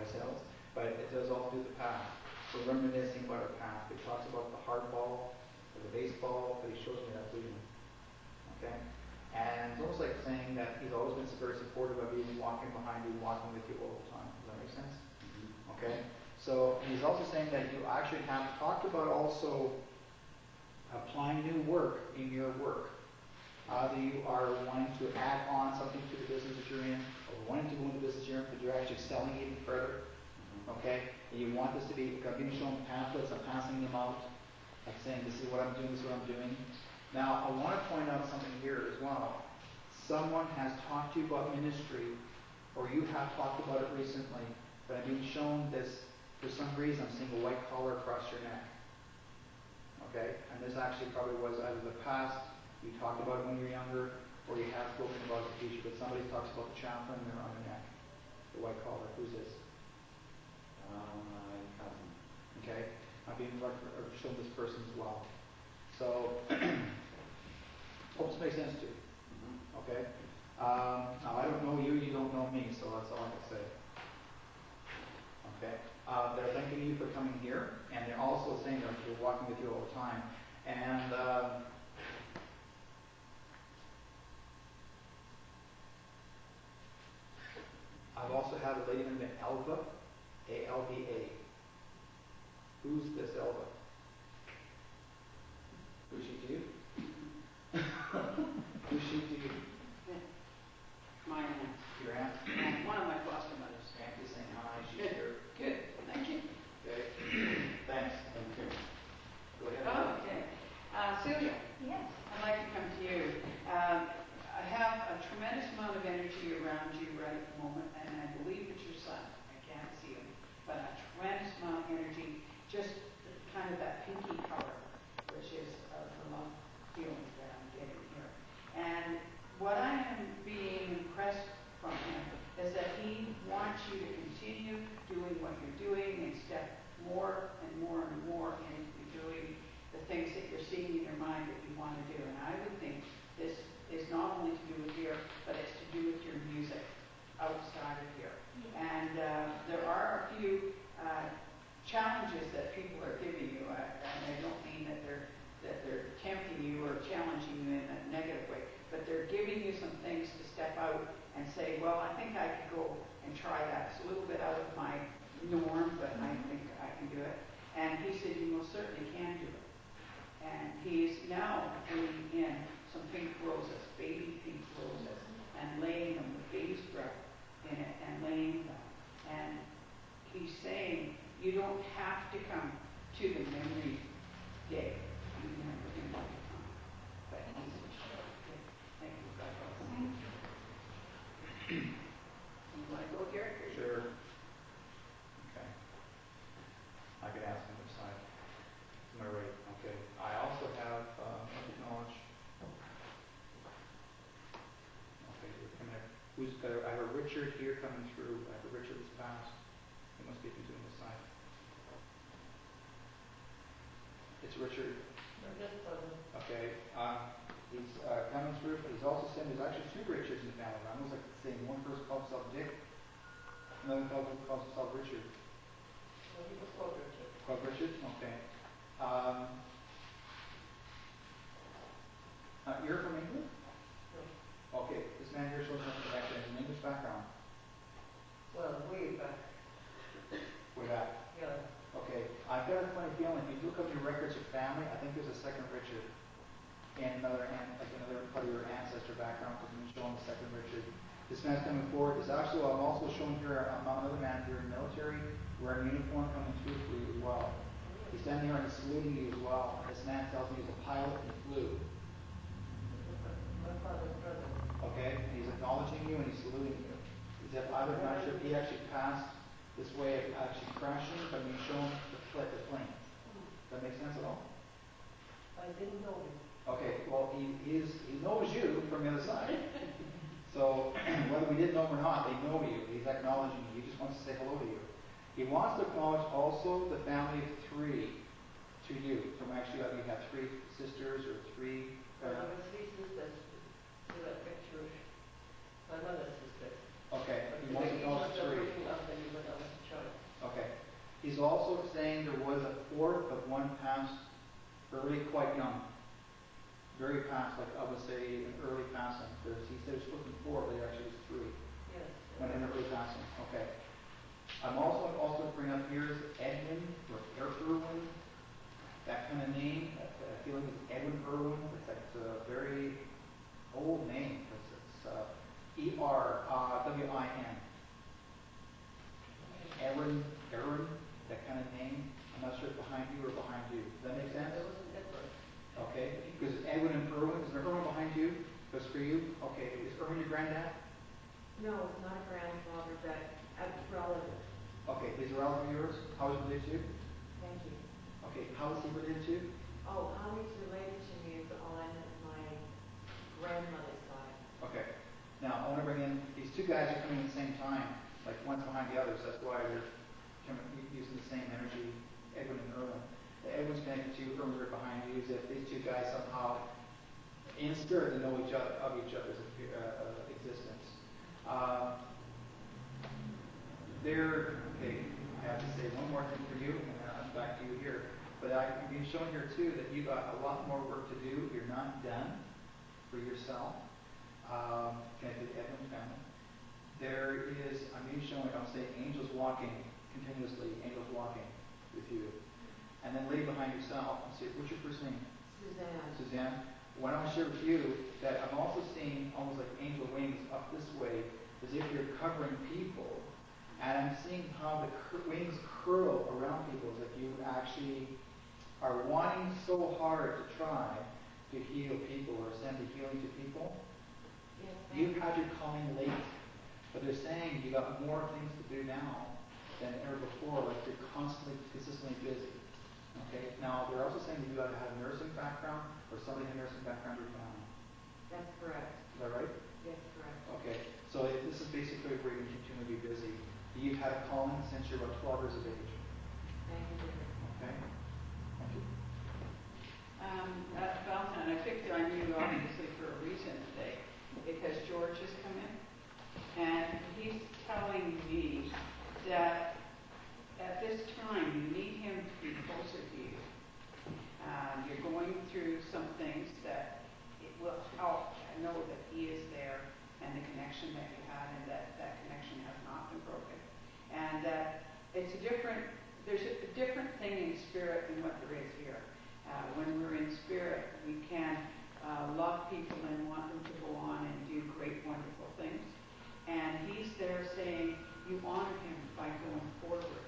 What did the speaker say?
ourselves, but it does all through the past. We're reminiscing about our past. It talks about the hardball, or the baseball, but he shows me that too. Okay? And it's almost like saying that he's always been very supportive of you, walking behind you, walking with you all the time. Does that make sense? Mm-hmm. Okay? So he's also saying that you actually have talked about also applying new work in your work. Either you are wanting to add on something to the business that you're in, or wanting to go into the business you're in, but you're actually selling even further. Okay? And you want this to be, I'm being shown pamphlets, I'm passing them out, like saying, this is what I'm doing, this is what I'm doing. Now, I want to point out something here as well. Someone has talked to you about ministry, or you have talked about it recently, but I'm being shown this, for some reason, I'm seeing a white collar across your neck. Okay? And this actually probably was either the past, you talked about it when you were younger, or you have spoken about it in the future, but somebody talks about the chaplain there on the neck. The white collar. Who's this? My cousin. Okay? I'm being shown this person as well. So, hope this makes sense to you. Mm-hmm. Okay? Now, I don't know you, you don't know me, so that's all I can say. Okay? They're thanking you for coming here, and they're also saying that they're walking with you all the time. And I've also had a lady named Elva, A-L-V-A. Who's this Elva? Who's she to you? Who's she to you? My aunt. Your aunt? One of my foster mothers. Aunt is saying hi, she's here. Good. Thank you. Okay. Thanks. Thank you. Go ahead. Oh, okay. Sylvia. Yes. I'd like to come to you. I have a tremendous amount of energy around you right at the moment, and I believe it's your son. I can't see him, but a tremendous amount of energy, just kind of that pinky color, which is the love feeling that I'm getting here. And what I am being impressed from him is that he wants you to continue doing what you're doing and step more and more and more into doing the things that you're seeing in your mind that you want to do. And I would think this is not only to do with here, but it's to do with your music outside of here. And there are a few challenges that people are giving you, and I don't mean that they're tempting you or challenging you in a negative way, but they're giving you some things to step out and say, well, I think I could go and try that. It's a little bit out of my norm, but I think I can do it. And he said, you most certainly can do it. And he's now bringing in some pink roses, baby pink roses, and laying them with baby's breath in it and laying them. And he's saying, you don't have to come to the memory day. You never do want to come. But he's sure. Thank you. God bless. You want to go here? Sure. Okay. I can ask him which side. To my right. Okay. I also have acknowledge. Okay, we're coming. Who's got? I have a Richard here coming through. I have a Richard that's passed. He must be between this side. It's Richard. Okay. He's coming through, but he's also saying there's actually two Richards in the family. I almost like saying one person calls himself Dick, another fellow calls himself Richard. Well, he was called Richard. Called Richard? Okay. You're from England? No. Okay. This man here shows up actually has an English background. Well, way back. Way back? Yeah. Okay. I've got a funny feeling. If you look up your records of family, I think there's a second Richard. And another part of your ancestor background, because I'm showing the second Richard. This man's coming forward. There's actually, I'm also showing here another man here in the military wearing uniform coming through for you as well. He's standing here and he's saluting you as well. And this man tells me he's a pilot and he flew. My father's brother. Okay? And he's acknowledging you and he's saluting you. He's either not sure if he actually passed this way of actually crashing, but he's shown the plane. Does that make sense at all? I didn't know him. Okay, well, he knows you from the other side. So, whether we didn't know him or not, they know you. He's acknowledging you. He just wants to say hello to you. He wants to acknowledge also the family of three to you. So, actually, you have three sisters or three... There were three sisters to that picture. My mother's sisters. Okay, But he wants to acknowledge three. Looking after me when I was a child. He's also saying there was a fourth of one passed early, quite young. Very past, like I would say an early passing. He said it's supposed to be 4, but it actually was 3. Yes. When an early passing. Okay. I'm also bring up here is Edwin or Irwin, that kind of name. I feel like it's Edwin Irwin. It's a very old name because it's E-R-W-I-N. Aaron, that kind of name. I'm not sure if behind you or behind you. Does that make sense? It was an Edward. Okay. Because Edwin and Irwin. Is there Irwin behind you? That's for you? Okay. Is Irwin your granddad? No, it's not a grandfather, but a relative. Okay. He's a relative of yours? How is he related to you? Thank you. Okay. How is he related to you? Oh, how he's related to me is on my grandmother's side. Okay. Now, I want to bring in, these two guys are coming at the same time, like one's behind the other, so that's why they're using the same energy, Edwin and Irwin. Edwin's connected to you, Irwin's right behind you, as if these two guys somehow, in spirit, they know each other, of each other's existence. Okay, I have to say one more thing for you, and then I'm back to you here. But I've been showing here, too, that you've got a lot more work to do. You're not done for yourself. Connected to Edwin's family. There is, I'm being shown, I'll say, angels walking continuously, angels walking with you. And then lady behind yourself, and say, what's your first name? Suzanne. What I want to share with you, that I'm also seeing almost like angel wings up this way, as if you're covering people. And I'm seeing how the wings curl around people, as if you actually are wanting so hard to try to heal people or send the healing to people. Yes. You've had your calling late, but they're saying you got more things to do now than ever before, like you're consistently busy. Okay? Now, they're also saying that you either have a nursing background or somebody had a nursing background in your family. That's correct. Is that right? Yes, correct. Okay. So this is basically where you can continue to be busy. You've had a calling since you're about 12 years of age. Thank you. Okay? Thank you. Valentine, I picked on you obviously for a reason today, because George has come in, and he's telling me that at this time you need him to be closer to you. You're going through some things that it will help. I know that he is there, and the connection that you had, and that connection has not been broken. And that there's a different thing in spirit than what there is here. When we're in spirit, we can love people and want them to go on and do great, wonderful things. And he's there saying,